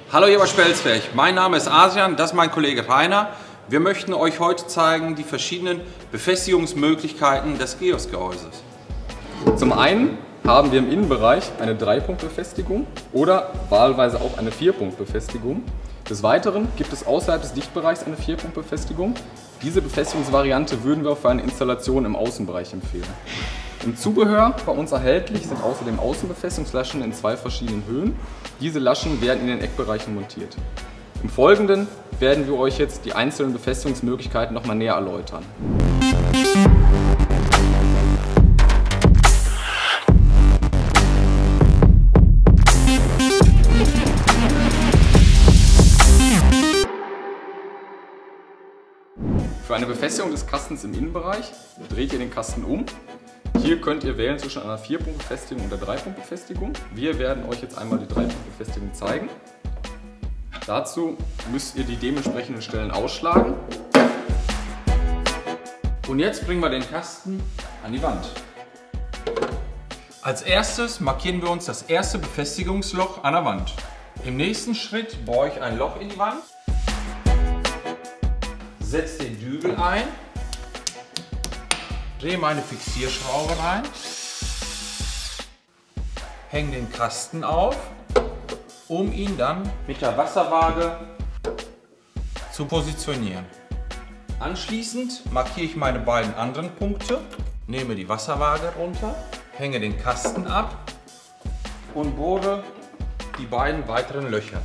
Hallo hier bei Spelsberg, mein Name ist Asian, das ist mein Kollege Rainer. Wir möchten euch heute zeigen die verschiedenen Befestigungsmöglichkeiten des GEOS-Gehäuses. Zum einen haben wir im Innenbereich eine 3-Punkt-Befestigung oder wahlweise auch eine 4-Punkt-Befestigung. Des Weiteren gibt es außerhalb des Dichtbereichs eine 4-Punkt-Befestigung. Diese Befestigungsvariante würden wir auch für eine Installation im Außenbereich empfehlen. Im Zubehör bei uns erhältlich sind außerdem Außenbefestigungslaschen in 2 verschiedenen Höhen. Diese Laschen werden in den Eckbereichen montiert. Im Folgenden werden wir euch jetzt die einzelnen Befestigungsmöglichkeiten noch mal näher erläutern. Für eine Befestigung des Kastens im Innenbereich dreht ihr den Kasten um. Hier könnt ihr wählen zwischen einer 4-Punkt-Befestigung und der 3-Punkt-Befestigung. Wir werden euch jetzt einmal die 3-Punkt-Befestigung zeigen. Dazu müsst ihr die dementsprechenden Stellen ausschlagen. Und jetzt bringen wir den Kasten an die Wand. Als erstes markieren wir uns das erste Befestigungsloch an der Wand. Im nächsten Schritt bohre ich ein Loch in die Wand, setze den Dübel ein, drehe meine Fixierschraube rein, hänge den Kasten auf, um ihn dann mit der Wasserwaage zu positionieren. Anschließend markiere ich meine beiden anderen Punkte, nehme die Wasserwaage runter, hänge den Kasten ab und bohre die beiden weiteren Löcher.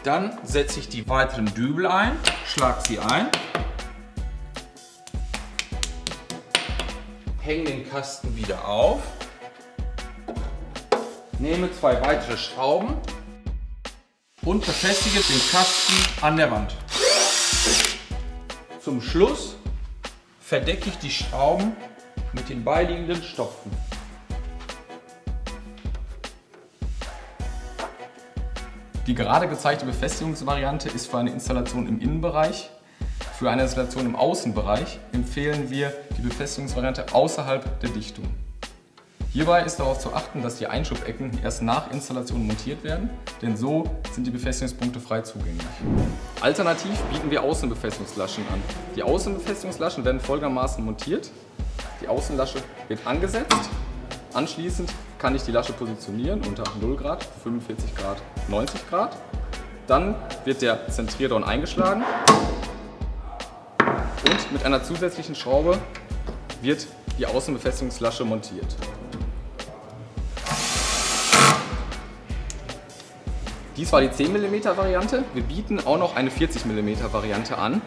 Dann setze ich die weiteren Dübel ein, schlage sie ein, hänge den Kasten wieder auf, nehme 2 weitere Schrauben und befestige den Kasten an der Wand. Zum Schluss verdecke ich die Schrauben mit den beiliegenden Stopfen. Die gerade gezeigte Befestigungsvariante ist für eine Installation im Innenbereich. Für eine Installation im Außenbereich empfehlen wir die Befestigungsvariante außerhalb der Dichtung. Hierbei ist darauf zu achten, dass die Einschub-Ecken erst nach Installation montiert werden, denn so sind die Befestigungspunkte frei zugänglich. Alternativ bieten wir Außenbefestigungslaschen an. Die Außenbefestigungslaschen werden folgendermaßen montiert. Die Außenlasche wird angesetzt. Anschließend kann ich die Lasche positionieren unter 0 Grad, 45 Grad, 90 Grad. Dann wird der Zentrierdorn eingeschlagen und mit einer zusätzlichen Schraube wird die Außenbefestigungslasche montiert. Dies war die 10 mm Variante. Wir bieten auch noch eine 40 mm Variante an.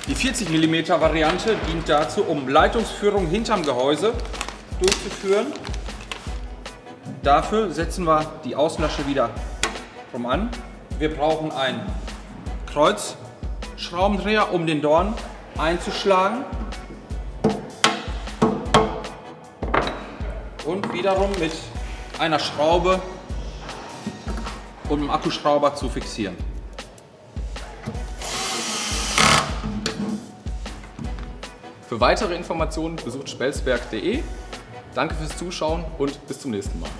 Die 40 mm Variante dient dazu, um Leitungsführung hinterm Gehäuse durchzuführen. Dafür setzen wir die Außenlasche wieder drum an. Wir brauchen einen Kreuzschraubendreher, um den Dorn einzuschlagen. Und wiederum mit einer Schraube und einem Akkuschrauber zu fixieren. Für weitere Informationen besucht spelsberg.de. Danke fürs Zuschauen und bis zum nächsten Mal.